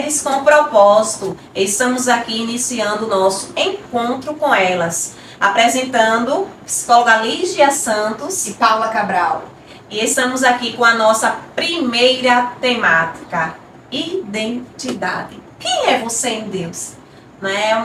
mulheres com propósito. Estamos aqui iniciando o nosso encontro com elas, apresentando psicóloga Lígia Santos e Paula Cabral. E estamos aqui com a nossa primeira temática, identidade. Quem é você em Deus? É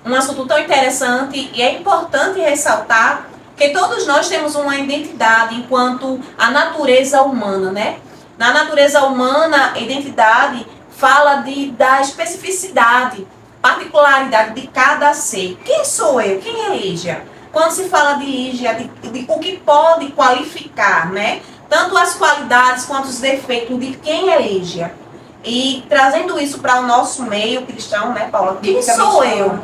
um assunto tão interessante e é importante ressaltar que todos nós temos uma identidade enquanto a natureza humana, né? Na natureza humana, a identidade fala da especificidade, particularidade de cada ser. Quem sou eu? Quem é Lígia? Quando se fala de Lígia, de o que pode qualificar, né? Tanto as qualidades quanto os defeitos de quem é Lígia. E trazendo isso para o nosso meio cristão, né, Paula? Quem sou eu?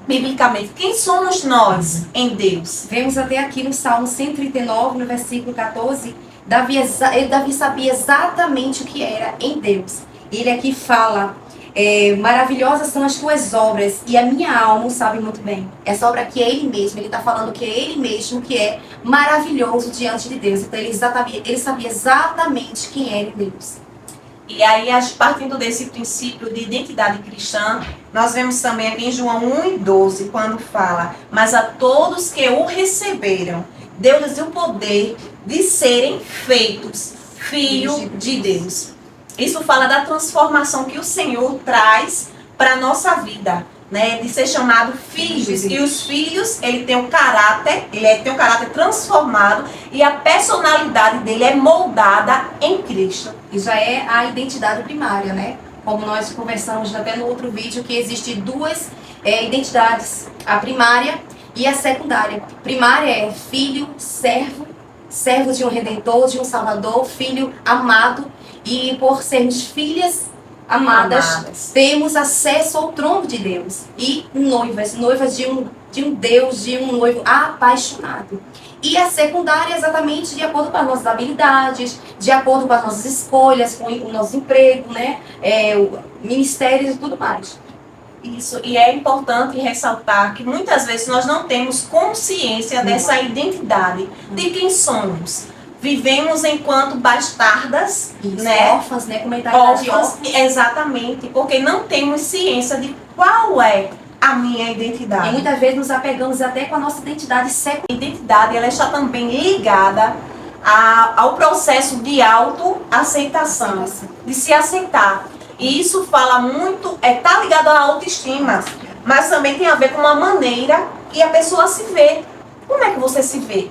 Biblicamente, quem somos nós em Deus? Vemos até aqui no Salmo 139, no versículo 14, Davi sabia exatamente o que era em Deus. Ele aqui fala, maravilhosas são as tuas obras e a minha alma sabe muito bem. Essa obra aqui é ele mesmo, ele está falando que é ele mesmo que é maravilhoso diante de Deus. Então ele sabia exatamente quem era em Deus. E aí, partindo desse princípio de identidade cristã, nós vemos também aqui em João 1:12, quando fala: mas a todos que o receberam, deu-lhes o poder de serem feitos filhos de Deus. Isso fala da transformação que o Senhor traz para a nossa vida, né? De ser chamado filhos. E os filhos, ele tem um caráter transformado e a personalidade dele é moldada em Cristo. E já é a identidade primária, né? Como nós conversamos até no outro vídeo, que existem duas identidades, a primária e a secundária. Primária é filho, servo de um redentor, de um salvador, filho amado. E por sermos filhas amadas, temos acesso ao trono de Deus. E noivas de um Deus, de um noivo apaixonado. E a secundária é exatamente de acordo com as nossas habilidades, de acordo com as nossas escolhas, com o nosso emprego, né? Ministérios e tudo mais. Isso, e é importante ressaltar que muitas vezes nós não temos consciência dessa identidade, de quem somos. Vivemos enquanto bastardas, isso, né? Órfãs, né? Com mentalidade de órfãs. Exatamente, porque não temos ciência de qual é a minha identidade. E muitas vezes nos apegamos até com a nossa identidade secundária. A identidade, ela está também ligada ao processo de autoaceitação, de se aceitar. E isso fala muito, está ligado à autoestima, mas também tem a ver com a maneira que a pessoa se vê. Como é que você se vê?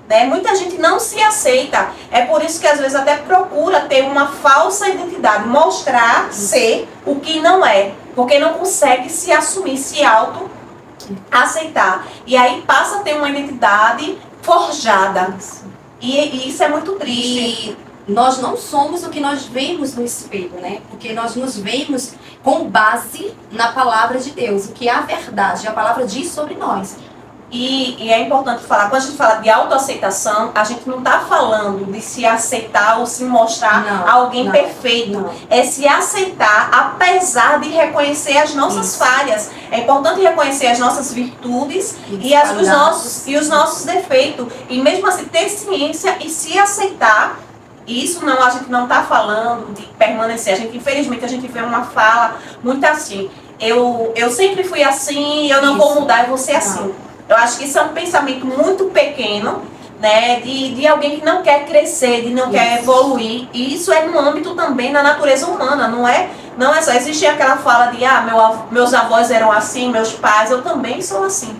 Né? Muita gente não se aceita. É por isso que às vezes até procura ter uma falsa identidade, mostrar ser o que não é, porque não consegue se assumir, se auto-aceitar. E aí passa a ter uma identidade forjada. E isso é muito triste. E nós não somos o que nós vemos no espelho, né? Porque nós nos vemos com base na palavra de Deus, o que é a verdade, a palavra diz sobre nós. E é importante falar, quando a gente fala de autoaceitação, a gente não está falando de se aceitar ou se mostrar alguém perfeito. Não. É se aceitar apesar de reconhecer as nossas falhas. É importante reconhecer as nossas virtudes e os nossos defeitos. E mesmo assim ter ciência e se aceitar. Isso não, a gente não está falando de permanecer. Infelizmente a gente vê uma fala muito assim. Eu sempre fui assim, eu não vou mudar, eu vou ser assim. Eu acho que isso é um pensamento muito pequeno, né, de alguém que não quer crescer, de não quer evoluir. E isso é no âmbito também da natureza humana, não é só. Existe aquela fala de, meus avós eram assim, meus pais, eu também sou assim.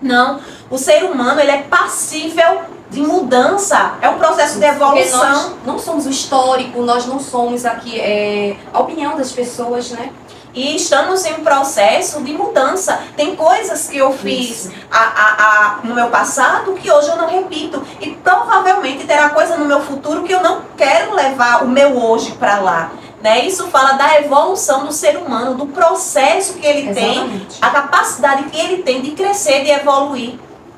Não, o ser humano, ele é passível de mudança, é um processo de evolução. Porque nós não somos o histórico, nós não somos aqui a opinião das pessoas, né? E estamos em um processo de mudança. Tem coisas que eu fiz no meu passado que hoje eu não repito. E provavelmente terá coisa no meu futuro que eu não quero levar o meu hoje para lá. Né? Isso fala da evolução do ser humano, do processo que ele tem, a capacidade que ele tem de crescer, de evoluir.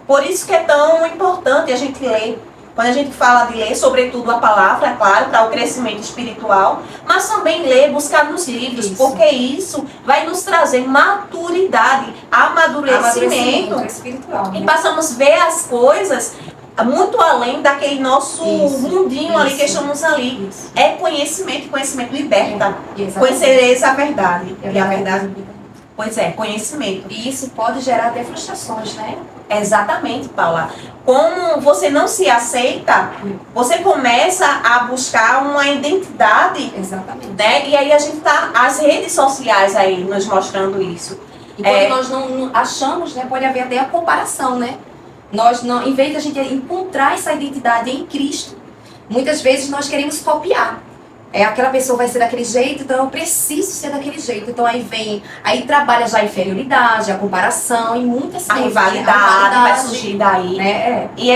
Por isso que é tão importante a gente ler. Quando a gente fala de ler, sobretudo a palavra, é claro, para o crescimento espiritual, mas também ler, buscar nos livros, porque isso vai nos trazer maturidade, amadurecimento espiritual, né? E passamos a ver as coisas muito além daquele nosso mundinho ali que estamos ali. Isso. É conhecimento, e conhecimento liberta. Conhecereis a verdade. E a verdade. Pois é, conhecimento. E isso pode gerar até frustrações, né? Exatamente, Paula. Como você não se aceita, você começa a buscar uma identidade. Exatamente. Né? E aí a gente tá, as redes sociais aí nos mostrando isso. E quando nós não achamos, né, pode haver até a comparação, né? Nós não, em vez de a gente encontrar essa identidade em Cristo, muitas vezes nós queremos copiar. Aquela pessoa vai ser daquele jeito, então eu preciso ser daquele jeito. Então aí trabalha já a inferioridade, a comparação e muitas coisas. A rivalidade vai surgir daí. Né? E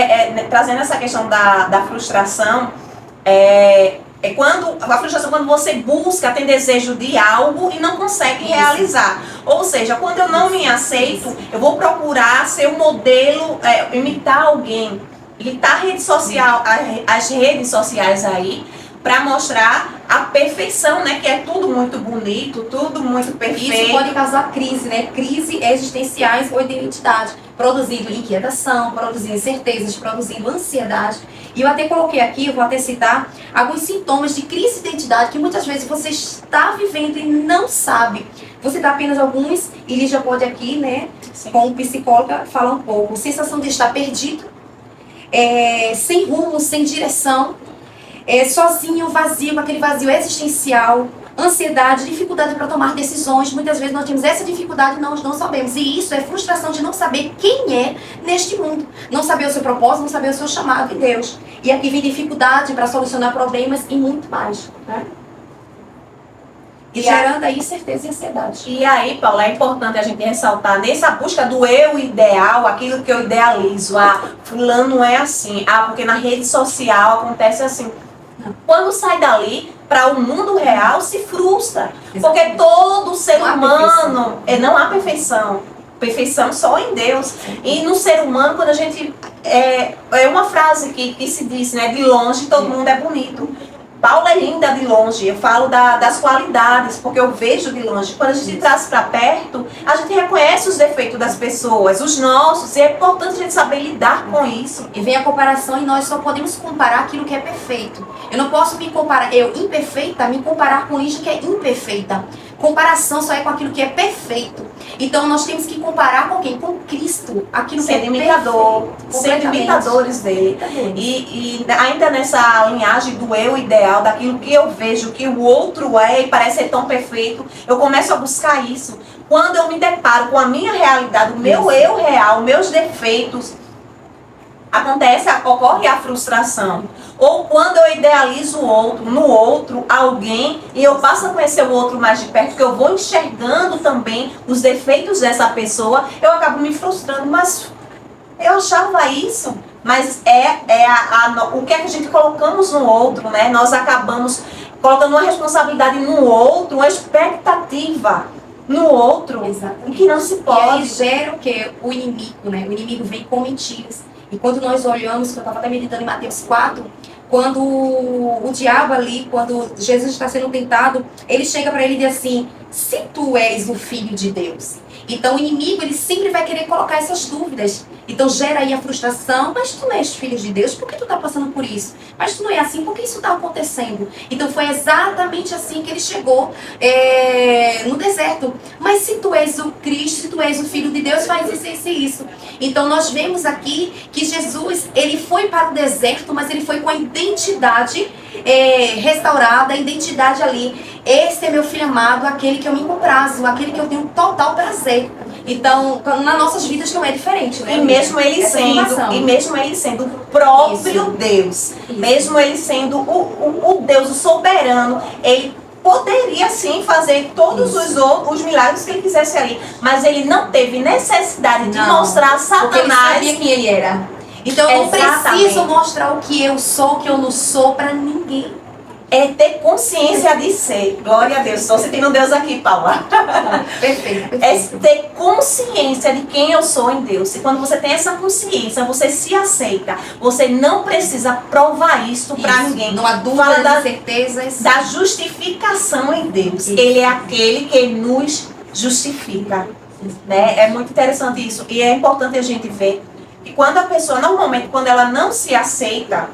trazendo essa questão da frustração, quando a frustração quando você busca, tem desejo de algo e não consegue realizar. Ou seja, quando eu não me aceito, eu vou procurar ser um modelo, imitar alguém. E tá as redes sociais aí, para mostrar a perfeição, né? Que é tudo muito bonito, tudo muito perfeito. Isso pode causar crise, né? Crise existenciais ou de identidade, produzindo inquietação, produzindo incertezas, produzindo ansiedade. E eu até coloquei aqui, eu vou até citar alguns sintomas de crise de identidade que muitas vezes você está vivendo e não sabe. Vou citar apenas alguns, e Lígia pode aqui, né, como psicóloga, falar um pouco. Sensação de estar perdido, sem rumo, sem direção, sozinho, vazio, aquele vazio existencial, ansiedade, dificuldade para tomar decisões. Muitas vezes nós temos essa dificuldade e nós não sabemos. E isso é frustração de não saber quem é neste mundo. Não saber o seu propósito, não saber o seu chamado em Deus. E aqui vem dificuldade para solucionar problemas e muito mais. Né? E gerando aí incerteza e ansiedade. E aí, Paula, é importante a gente ressaltar nessa busca do eu ideal, aquilo que eu idealizo. Fulano não é assim. Porque na rede social acontece assim. Quando sai dali para o mundo real, se frustra. Porque todo ser humano, não há perfeição. Perfeição só em Deus. E no ser humano, quando a gente... É uma frase que se diz, né? De longe todo mundo é bonito. Paula é linda de longe, eu falo das qualidades, porque eu vejo de longe. Quando a gente traz para perto, a gente reconhece os defeitos das pessoas, os nossos, e é importante a gente saber lidar com isso. E vem a comparação e nós só podemos comparar aquilo que é perfeito. Eu não posso me comparar, eu imperfeita, me comparar com isso que é imperfeita. Comparação só é com aquilo que é perfeito. Então nós temos que comparar com quem? Com Cristo. Aquilo que é imitador, ser imitadores dele. E ainda nessa linhagem do eu ideal, daquilo que eu vejo que o outro é e parece ser tão perfeito, eu começo a buscar isso. Quando eu me deparo com a minha realidade, o meu eu real, meus defeitos, ocorre a frustração. Ou quando eu idealizo o outro, no outro, alguém, e eu passo a conhecer o outro mais de perto, que eu vou enxergando também os defeitos dessa pessoa, eu acabo me frustrando, mas eu achava isso. Mas o que é que a gente colocamos no outro, né? Nós acabamos colocando uma responsabilidade no outro, uma expectativa no outro, exatamente, que não se pode. E aí gera o quê? O inimigo, né? O inimigo vem com mentiras. E quando nós olhamos, que eu estava até meditando em Mateus 4, quando o diabo ali, quando Jesus está sendo tentado, ele chega para ele e diz assim: se tu és o filho de Deus. Então o inimigo, ele sempre vai querer colocar essas dúvidas. Então gera aí a frustração: mas tu não és filho de Deus, por que tu está passando por isso? Mas tu não é assim, por que isso está acontecendo? Então foi exatamente assim que ele chegou no deserto. Mas se tu és o Cristo, se tu és o filho de Deus, faz isso e isso. Então nós vemos aqui que Jesus, ele foi para o deserto, mas ele foi com a identidade restaurada, a identidade ali. Esse é meu filho amado, aquele que eu me comprazo, aquele que eu tenho total prazer. Então, nas nossas vidas não é diferente, né? E mesmo ele sendo o próprio Deus, mesmo ele sendo o Deus, o soberano, ele poderia sim fazer todos os milagres que ele quisesse ali, mas ele não teve necessidade de mostrar a Satanás, porque ele sabia quem ele era. Então eu não preciso mostrar o que eu sou, o que eu não sou para ninguém. É ter consciência de ser. Glória a Deus. Estou sentindo Deus aqui, Paula. Perfeito. É ter consciência de quem eu sou em Deus. E quando você tem essa consciência, você se aceita. Você não precisa provar isso para ninguém. Não há dúvidas, certezas. Da justificação em Deus. Isso. Ele é aquele que nos justifica. Né? É muito interessante isso. E é importante a gente ver que quando a pessoa, normalmente, quando ela não se aceita,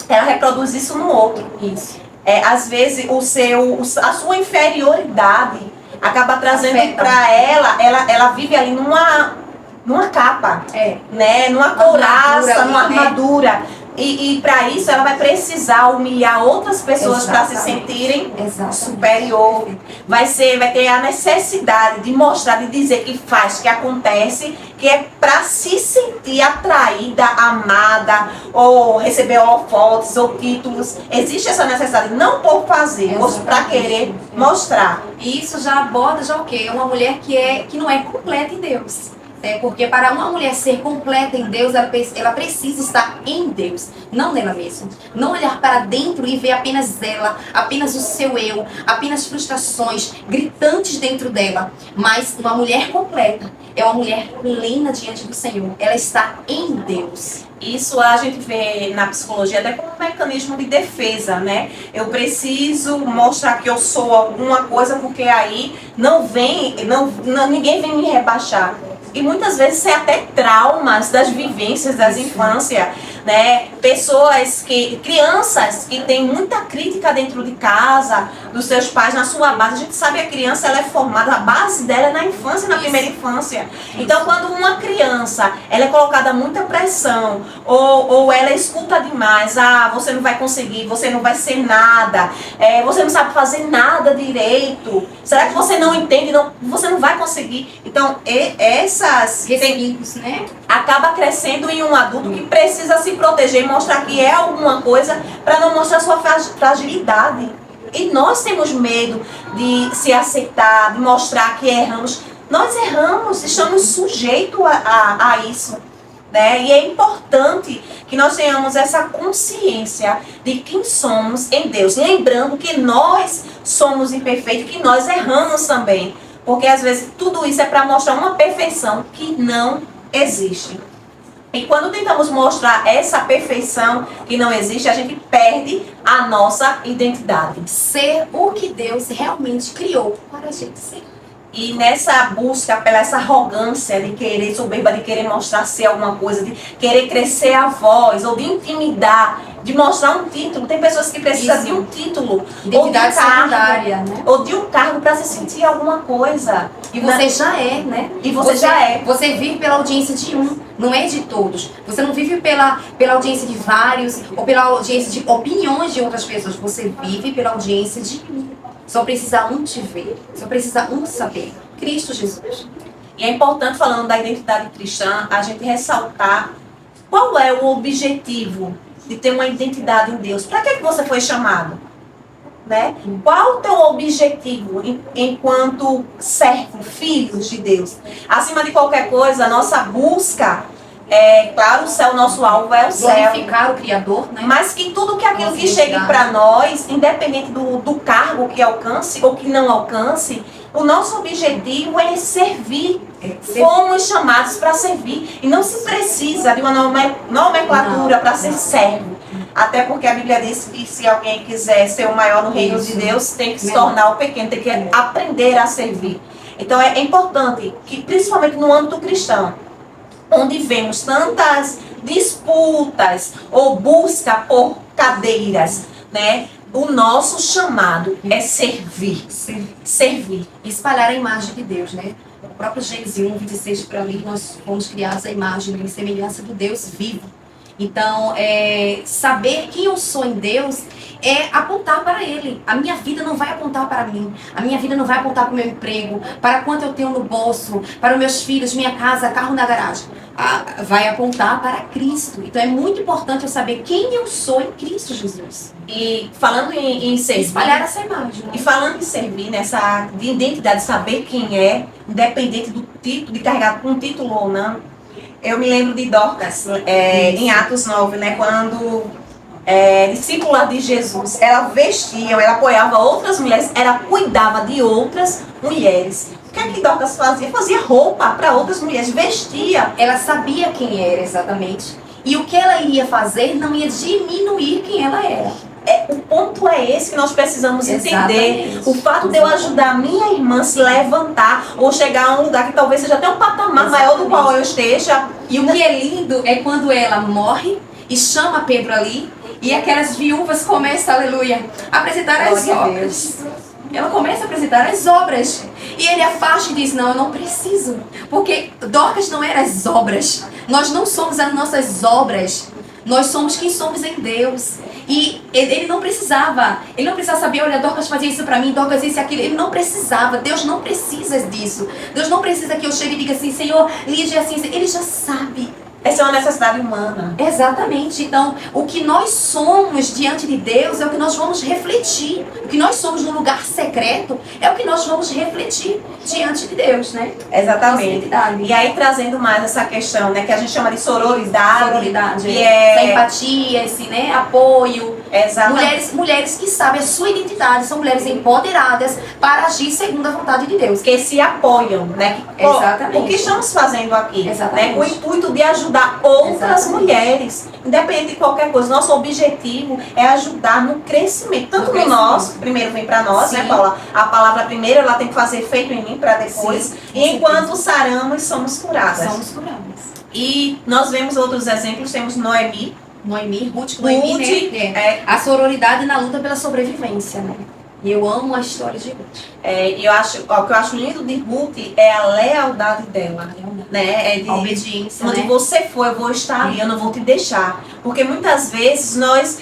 ela reproduz isso no outro. Isso. Às vezes, a sua inferioridade acaba trazendo para ela vive ali numa capa, né? Numa couraça, numa armadura. E para isso ela vai precisar humilhar outras pessoas para se sentirem superior. Vai ter a necessidade de mostrar, de dizer que faz, que acontece, que é para se sentir atraída, amada, ou receber holofotes ou títulos. Existe essa necessidade, não por fazer, mas para querer mostrar. E isso já aborda o quê? Uma mulher que não é completa em Deus. Porque para uma mulher ser completa em Deus, ela precisa estar em Deus, não nela mesma. Não olhar para dentro e ver apenas ela, apenas o seu eu, apenas frustrações gritantes dentro dela. Mas uma mulher completa é uma mulher plena diante do Senhor. Ela está em Deus. Isso a gente vê na psicologia até como um mecanismo de defesa, né? Eu preciso mostrar que eu sou alguma coisa, porque aí ninguém vem me rebaixar. E muitas vezes é até traumas das vivências das infâncias, né? Crianças que têm muita crítica dentro de casa, dos seus pais, na sua base. A gente sabe que a criança ela é formada, a base dela é na infância, na primeira infância. Então, quando uma criança ela é colocada muita pressão, ou ela escuta demais, você não vai conseguir, você não vai ser nada, você não sabe fazer nada direito, será que você não entende? Não, você não vai conseguir. Então, né? Acaba crescendo em um adulto que precisa se proteger e mostrar que é alguma coisa para não mostrar sua fragilidade. E nós temos medo de se aceitar, de mostrar que erramos. Nós erramos, estamos sujeitos a isso. Né? E é importante que nós tenhamos essa consciência de quem somos em Deus. Lembrando que nós somos imperfeitos, que nós erramos também. Porque às vezes tudo isso é para mostrar uma perfeição que não existe. E quando tentamos mostrar essa perfeição que não existe, a gente perde a nossa identidade. Ser o que Deus realmente criou para a gente ser. E nessa busca pela essa arrogância de querer, soberba, de querer mostrar ser alguma coisa, de querer crescer a voz, ou de intimidar, de mostrar um título. Tem pessoas que precisam de um título, identidade secundária, né? Ou de um cargo para se sentir alguma coisa. E você já é, né? E você já é. Você vive pela audiência de um, não é de todos. Você não vive pela audiência de vários, ou pela audiência de opiniões de outras pessoas. Você vive pela audiência de um. Só precisa um te ver, só precisa um saber. Cristo Jesus. E é importante, falando da identidade cristã, a gente ressaltar qual é o objetivo de ter uma identidade em Deus. Para que você foi chamado? Né? Qual o teu objetivo enquanto servo, filhos de Deus? Acima de qualquer coisa, a nossa busca claro, o céu, nosso alvo é o céu. Glorificar o Criador, né? Mas que tudo aquilo que chegue para nós, independente do cargo que alcance ou que não alcance, o nosso objetivo é servir. Fomos chamados para servir. E não se precisa de uma nomenclatura para ser servo. Até porque a Bíblia diz que se alguém quiser ser o maior no reino de Deus, tem que se tornar o pequeno, tem que aprender a servir. Então é importante que, principalmente no âmbito cristão, onde vemos tantas disputas ou busca por cadeiras, né? O nosso chamado é servir. Servir. Espalhar a imagem de Deus, né? O próprio Gênesis 1:26 para mim, nós fomos criados à imagem e semelhança do Deus vivo. Então, saber quem eu sou em Deus é apontar para Ele. A minha vida não vai apontar para mim. A minha vida não vai apontar para o meu emprego, para quanto eu tenho no bolso, para os meus filhos, minha casa, carro na garagem. Vai apontar para Cristo. Então, é muito importante eu saber quem eu sou em Cristo Jesus. E falando em servir, espalhar essa imagem. Né? E falando em servir, nessa de identidade, saber quem é, independente do título, de carregar com um título ou não. Eu me lembro de Dorcas, em Atos 9, né, quando discípula de Jesus, ela vestia, ela apoiava outras mulheres, ela cuidava de outras mulheres. O que é que Dorcas fazia? Fazia roupa para outras mulheres, vestia. Ela sabia quem era exatamente. E o que ela iria fazer não ia diminuir quem ela era. ponto é esse que nós precisamos entender. Exatamente. O fato de eu ajudar a minha irmã a se levantar ou chegar a um lugar que talvez seja até um patamar maior do qual eu esteja. E o que é lindo é quando ela morre e chama Pedro ali e aquelas viúvas começam, aleluia, a apresentar as obras. Ela começa a apresentar as obras. E ele afasta e diz, não, eu não preciso. Porque Dorcas não era as obras. Nós não somos as nossas obras. Nós somos quem somos em Deus. E ele não precisava saber, olha, Dorcas fazia isso pra mim, Dorcas isso e aquilo. Ele não precisava, Deus não precisa disso. Deus não precisa que eu chegue e diga assim, Senhor, Lígia, assim, ele já sabe. Essa é uma necessidade humana. Exatamente. Então, o que nós somos diante de Deus é o que nós vamos refletir. O que nós somos no lugar secreto é o que nós vamos refletir diante de Deus, né? Exatamente. E aí, trazendo mais essa questão, né, que a gente chama de sororidade. Que essa empatia, esse, né, apoio. Exatamente. Mulheres que sabem a sua identidade, são mulheres empoderadas para agir segundo a vontade de Deus. Que se apoiam, né? Exatamente. O que estamos fazendo aqui? Exatamente. Né? Com o intuito de ajudar outras Exatamente. mulheres. Independente de qualquer coisa. Nosso objetivo é ajudar no crescimento. Tanto no nosso, primeiro vem para nós, Sim. né, Paula? A palavra primeiro, ela tem que fazer efeito em mim para depois. Sim, e enquanto saramos, somos curadas. Somos curadas. E nós vemos outros exemplos. Temos Noemi, Ruth, né? A sororidade na luta pela sobrevivência, né? E eu amo a história de Ruth. E o que eu acho lindo de Ruth é a lealdade dela. Né? A obediência, onde né? você for, eu vou estar ali, eu não vou te deixar. Porque muitas vezes nós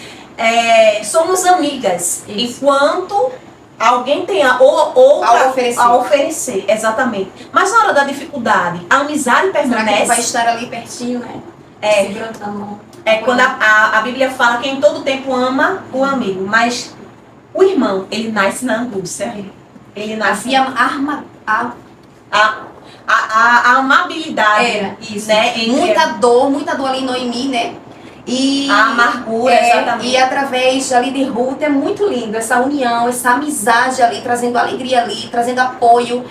somos amigas. Isso. Enquanto alguém tem outra a oferecer. Exatamente. Mas na hora da dificuldade, a amizade Será que ele permanece. vai estar ali pertinho, né? Segurando a mão. Quando a Bíblia fala que em todo tempo ama o amigo, mas o irmão, ele nasce na angústia. Ele nasce Havia a amabilidade. Era, isso. Né? Muita dor ali em Noemi, né? E a amargura, exatamente. E através ali de Ruth é muito lindo essa união, essa amizade ali, trazendo alegria ali, trazendo apoio.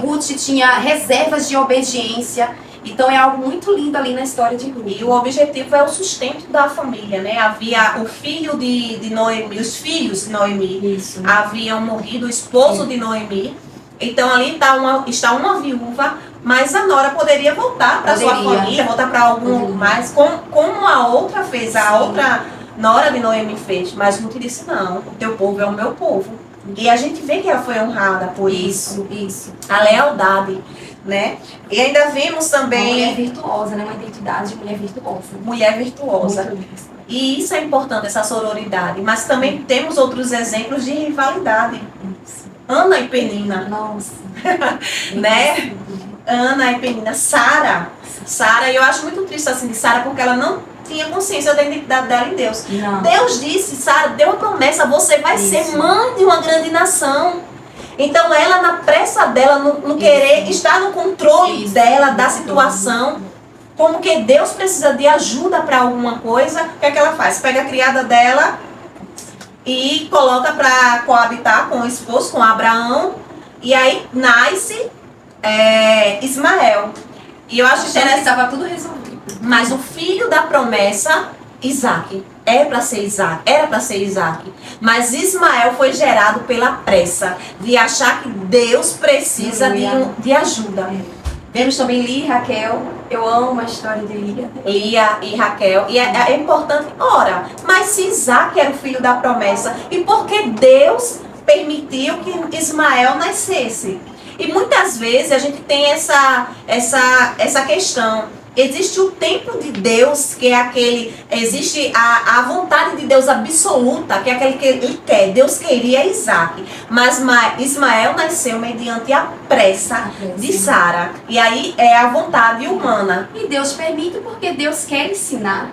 Ruth tinha reservas de obediência. Então é algo muito lindo ali na história de Ruth. E o objetivo é o sustento da família, né? Havia o filho de Noemi, os filhos de Noemi. Isso. Haviam morrido, o esposo de Noemi. Então ali está uma viúva, mas a nora poderia voltar para sua família, voltar para algum mais, como a outra fez, a outra nora de Noemi fez. Mas Ruth disse, não, o teu povo é o meu povo. E a gente vê que ela foi honrada por isso. A lealdade, né? E ainda vimos também... Uma mulher virtuosa, né? Uma identidade de mulher virtuosa. Mulher virtuosa. E isso é importante, essa sororidade. Mas também temos outros exemplos de rivalidade. Ana e Penina. Nossa. Né? Ana e Penina. Sara, eu acho muito triste assim de Sara, porque ela não tinha consciência da identidade dela em Deus. Não. Deus disse, Sara, deu uma promessa, você vai ser mãe de uma grande nação. Então ela, na pressa dela, no querer estar no controle dela, da situação, como que Deus precisa de ajuda para alguma coisa, o que é que ela faz? Pega a criada dela e coloca para coabitar com o esposo, com Abraão, e aí nasce Ismael. E eu acho interessante. Estava tudo resolvido. Mas o filho da promessa, Isaac, era para ser Isaac. Mas Ismael foi gerado pela pressa de achar que Deus precisa de ajuda. Vemos também Lia e Raquel. Eu amo a história de Lia. Lia e Raquel. E é importante, ora, mas se Isaac era o filho da promessa, e por que Deus permitiu que Ismael nascesse? E muitas vezes a gente tem essa questão. Existe o tempo de Deus, que é aquele... Existe a vontade de Deus absoluta, que é aquele que ele quer. Deus queria Isaac. Mas Ismael nasceu mediante a pressa de Sara. E aí é a vontade humana. E Deus permite porque Deus quer ensinar.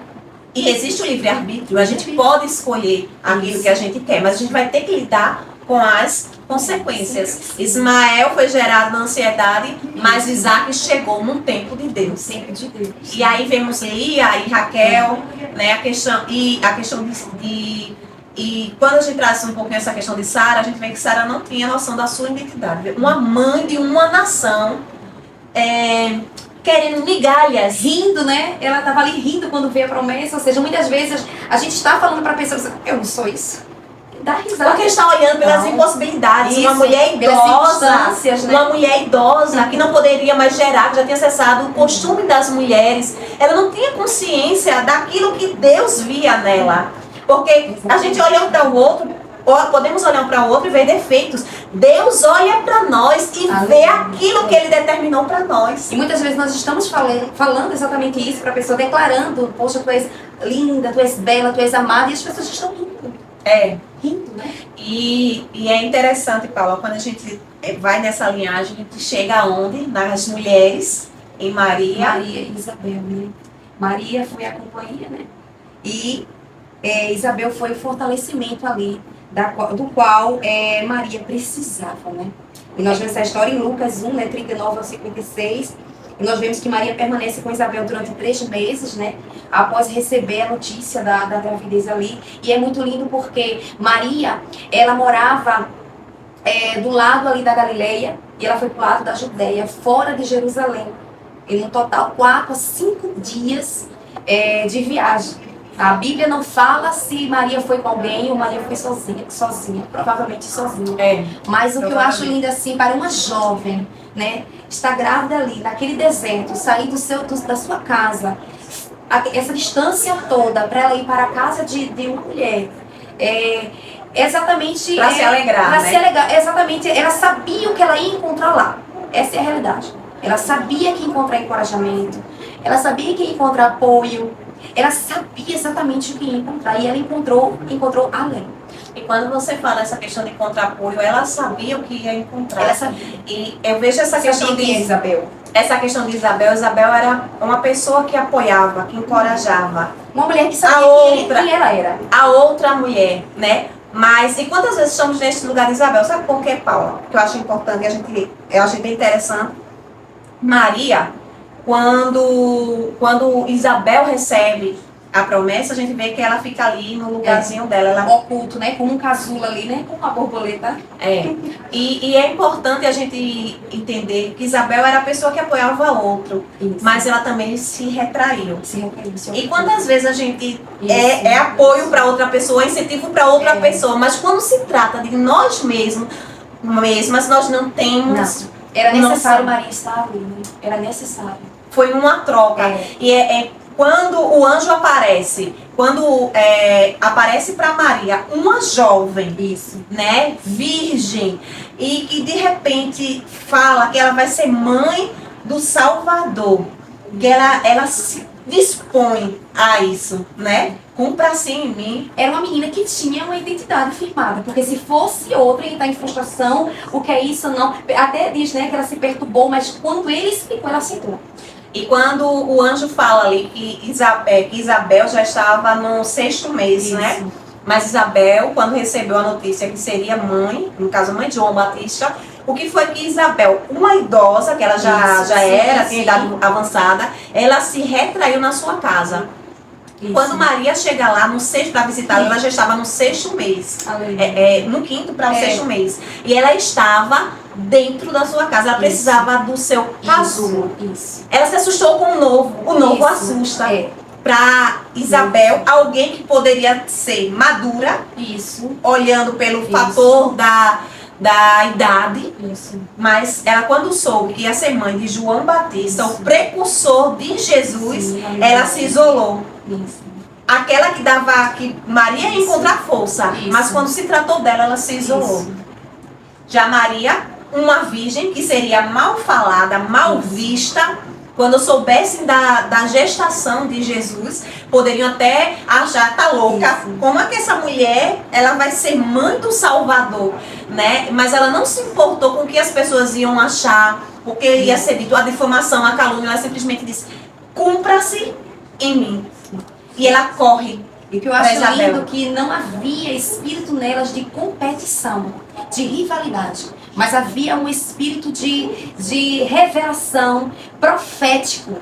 E existe o livre-arbítrio. A gente pode escolher aquilo que a gente quer, mas a gente vai ter que lidar com as consequências. Ismael foi gerado na ansiedade, mas Isaac chegou num tempo de Deus. E aí vemos Lia e Raquel, né, a questão de e quando a gente traz um pouquinho essa questão de Sara, a gente vê que Sara não tinha noção da sua identidade. Uma mãe de uma nação, querendo migalhas. Rindo, né? Ela estava ali rindo quando veio a promessa. Ou seja, muitas vezes a gente está falando para pessoas, eu não sou isso. dar risada. Porque está olhando pelas impossibilidades. Isso, uma mulher idosa, né? uma mulher idosa que não poderia mais gerar, que já tinha cessado o costume das mulheres. Ela não tinha consciência daquilo que Deus via nela. Porque a gente olha um para o outro, ou podemos olhar um para o outro e ver defeitos. Deus olha para nós e vê aquilo que Ele determinou para nós. E muitas vezes nós estamos falando exatamente isso para a pessoa, declarando: poxa, tu és linda, tu és bela, tu és amada, e as pessoas estão rindo. Rindo, né? E é interessante, Paula, quando a gente vai nessa linhagem, a gente chega aonde? Nas mulheres, em Maria e Isabel, né? Maria foi a companhia, né? E Isabel foi o fortalecimento ali, do qual Maria precisava, né? E nós vemos essa história em Lucas 1, né, 39 ao 56. E nós vemos que Maria permanece com Isabel durante 3 meses, né? Após receber a notícia da gravidez ali. E é muito lindo porque Maria, ela morava do lado ali da Galileia, e ela foi para o lado da Judéia, fora de Jerusalém. E no total 4 a 5 dias de viagem. A Bíblia não fala se Maria foi com alguém ou Maria foi sozinha, provavelmente sozinha. Mas o que eu acho lindo assim, para uma jovem, né, estar grávida ali, naquele deserto, sair da sua casa, essa distância toda, para ela ir para a casa de uma mulher, exatamente... Para se alegrar, para né? se alegrar, exatamente, ela sabia o que ela ia encontrar lá. Essa é a realidade. Ela sabia que ia encontrar encorajamento, ela sabia que ia encontrar apoio, ela sabia exatamente o que ia encontrar, e ela encontrou além. E quando você fala essa questão de encontrar apoio, ela sabia o que ia encontrar. Ela sabia. E eu vejo essa questão de Isabel. Essa questão de Isabel. Isabel era uma pessoa que apoiava, que encorajava. Uma mulher que sabia quem ela era. A outra mulher, né? Mas, e quantas vezes estamos nesse lugar de Isabel? Sabe por quê, Paula? Que eu acho importante, eu achei bem interessante. Maria, quando Isabel recebe a promessa, a gente vê que ela fica ali no lugarzinho dela. Oculto, né? Como um casulo ali, né? Como uma borboleta. E é importante a gente entender que Isabel era a pessoa que apoiava a outro. Isso. Mas ela também se retraiu. E quantas vezes a gente é apoio para outra pessoa, incentivo para outra pessoa, mas quando se trata de nós mesmas, nós não temos... Não. Era necessário Maria estar ali, né? Era necessário. Foi uma troca. E quando o anjo aparece, aparece para Maria uma jovem, né, virgem, e que de repente fala que ela vai ser mãe do Salvador, que ela se dispõe a isso, né? Cumpra-se em mim. Era uma menina que tinha uma identidade firmada, porque se fosse outra e está em frustração, o que é isso, não. Até diz, né, que ela se perturbou, mas quando ele explicou, ela aceitou. E quando o anjo fala ali que Isabel já estava no 6º mês, né? Mas Isabel, quando recebeu a notícia que seria mãe, no caso mãe de João Batista, o que foi que Isabel, uma idosa, que ela tinha idade avançada, ela se retraiu na sua casa. Quando Maria chega lá no 6º para visitá-la, ela já estava no 6º mês. No 5º para o 6º mês. E ela estava dentro da sua casa. Ela precisava do seu casulo. Ela se assustou com o novo. O novo assusta. Para Isabel, alguém que poderia ser madura, olhando pelo fator da idade, mas ela, quando soube que ia ser mãe de João Batista, o precursor de Jesus, ela se isolou. Aquela que Maria ia encontrar força, mas quando se tratou dela, ela se isolou. Já Maria, uma virgem que seria mal falada, mal vista, quando soubessem da gestação de Jesus, poderiam até achar, tá louca, como é que essa mulher, ela vai ser mãe do Salvador, né? Mas ela não se importou com o que as pessoas iam achar, porque ia ser dito a difamação, a calúnia. Ela simplesmente disse, cumpra-se em mim. E ela corre. E o que eu acho lindo, que não havia espírito nelas de competição, de rivalidade, mas havia um espírito de revelação profético.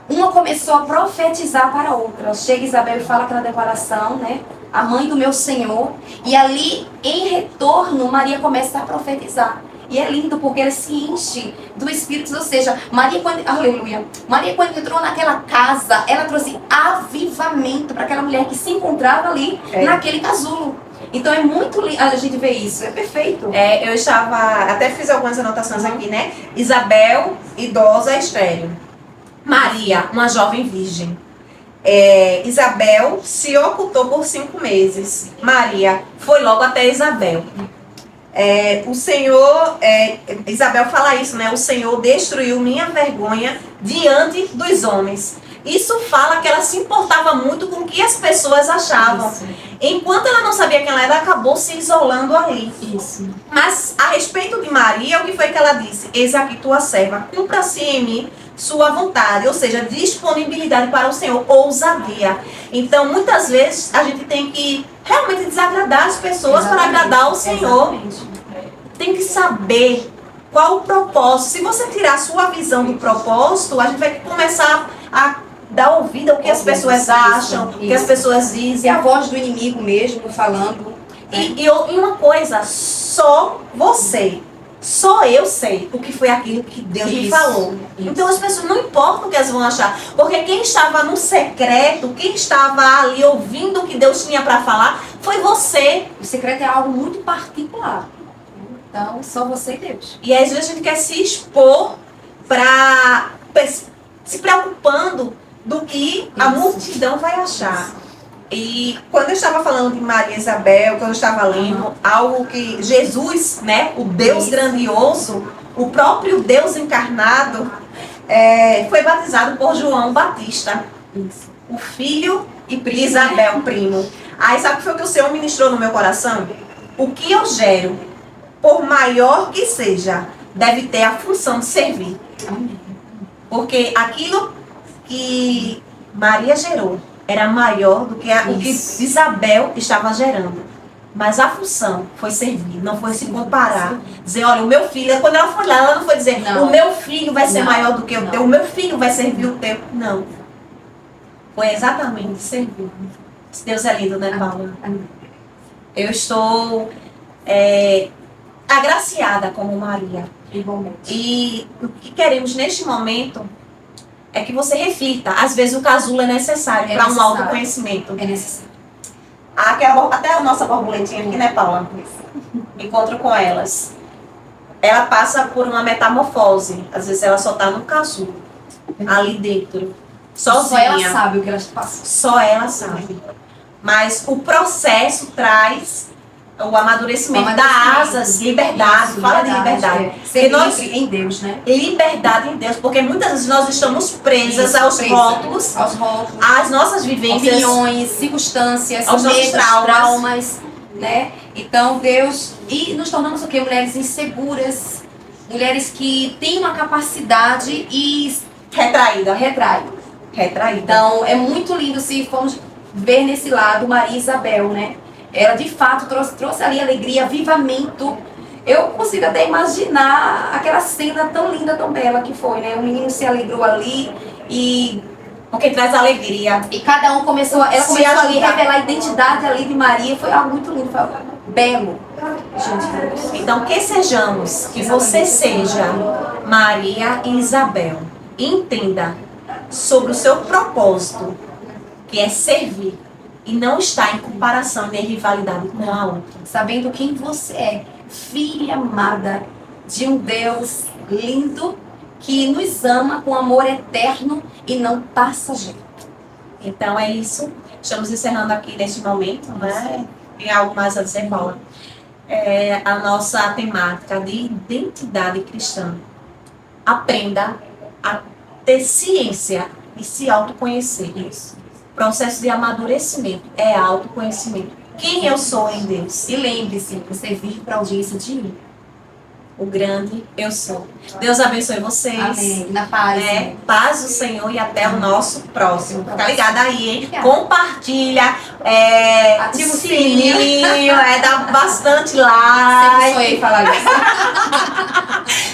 Uma começou a profetizar para a outra. Chega Isabel e fala aquela declaração, né? A mãe do meu Senhor. E ali, em retorno, Maria começa a profetizar. E é lindo porque ela se enche do Espírito, ou seja, Maria quando entrou naquela casa, ela trouxe avivamento para aquela mulher que se encontrava ali naquele casulo. Então é muito lindo a gente ver isso, é perfeito. Eu estava, até fiz algumas anotações aqui, né? Isabel, idosa, estéril. Maria, uma jovem virgem. Isabel se ocultou por 5 meses. Maria foi logo até Isabel. O Senhor, Isabel fala isso, né? O Senhor destruiu minha vergonha diante dos homens. Isso fala que ela se importava muito com o que as pessoas achavam. Isso. Enquanto ela não sabia quem ela era, acabou se isolando ali. Isso. Mas a respeito de Maria, o que foi que ela disse? Eis aqui tua serva, cumpra-se em mim sua vontade, ou seja, disponibilidade para o Senhor, ousadia. Então, muitas vezes, a gente tem que realmente desagradar as pessoas para agradar o Senhor. Tem que saber qual o propósito. Se você tirar a sua visão do propósito, a gente vai começar a dar ouvido ao que as pessoas acham, o que as pessoas dizem. É a voz do inimigo mesmo falando. E uma coisa, só você, só eu sei o que foi aquilo que Deus me falou. Então as pessoas não importam o que elas vão achar, porque quem estava no secreto, quem estava ali ouvindo o que Deus tinha para falar, foi você. O secreto é algo muito particular. Então, só você e Deus. E às vezes a gente quer se expor para se preocupando do que a multidão vai achar. E quando eu estava falando de Maria e Isabel, quando eu estava lendo algo que Jesus, né, o Deus grandioso, o próprio Deus encarnado, foi batizado por João Batista, o filho de Isabel, primo. Aí sabe o que foi que o Senhor ministrou no meu coração? O que eu gero, por maior que seja, deve ter a função de servir. Porque aquilo que Maria gerou era maior do que o que Isabel estava gerando. Mas a função foi servir, não foi se comparar. Dizer, olha, o meu filho, quando ela foi lá, ela não foi dizer, o meu filho vai ser maior do que o teu, o meu filho vai servir o teu. Não. Foi exatamente servir. Deus é lindo, né, Paula? Eu estou agraciada como Maria. E o que queremos neste momento é que você reflita. Às vezes o casulo é necessário para um autoconhecimento. É necessário. Até a nossa borboletinha aqui, né, Paula? Encontro com elas. Ela passa por uma metamorfose. Às vezes ela só está no casulo, ali dentro, sozinha. Só ela sabe o que elas passam. Só ela sabe. Mas o processo traz o amadurecimento, dá asas, liberdade. Isso, fala de liberdade. Ser livre em Deus, né? Liberdade em Deus, porque muitas vezes nós estamos presas aos rótulos, às nossas vivências, opiniões, circunstâncias, aos nossos traumas, né? Então Deus, e nos tornamos o quê? Mulheres inseguras, mulheres que têm uma capacidade e retrai. Então é muito lindo se formos ver nesse lado Maria e Isabel, né? Ela de fato trouxe ali alegria, avivamento. Eu consigo até imaginar aquela cena tão linda, tão bela que foi, né? O menino se alegrou ali e porque traz alegria. E cada um começou ali a revelar a identidade ali de Maria. Foi algo muito lindo, foi algo belo. Gente, então que sejamos, que você seja Maria e Isabel. Entenda sobre o seu propósito, que é servir. E não está em comparação nem rivalidade com a outra. Sabendo quem você é, filha amada de um Deus lindo que nos ama com amor eterno e não passageiro. Então é isso. Estamos encerrando aqui neste momento, né? Tem algo mais a dizer, Paula? A nossa temática de identidade cristã. Aprenda a ter ciência e se autoconhecer. Isso. Processo de amadurecimento é autoconhecimento. Quem eu sou em Deus? E lembre-se, você vive para a audiência de mim. O grande eu sou. Deus abençoe vocês. Amém. Na paz. Paz do Senhor e até o nosso próximo. Fica ligado aí, hein? Compartilha. Ativa o sininho. Dá bastante like. Sempre sonhei falar isso.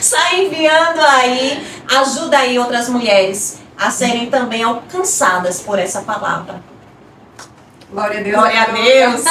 Sai enviando aí. Ajuda aí outras mulheres a serem também alcançadas por essa palavra. Glória a Deus. Glória a Deus.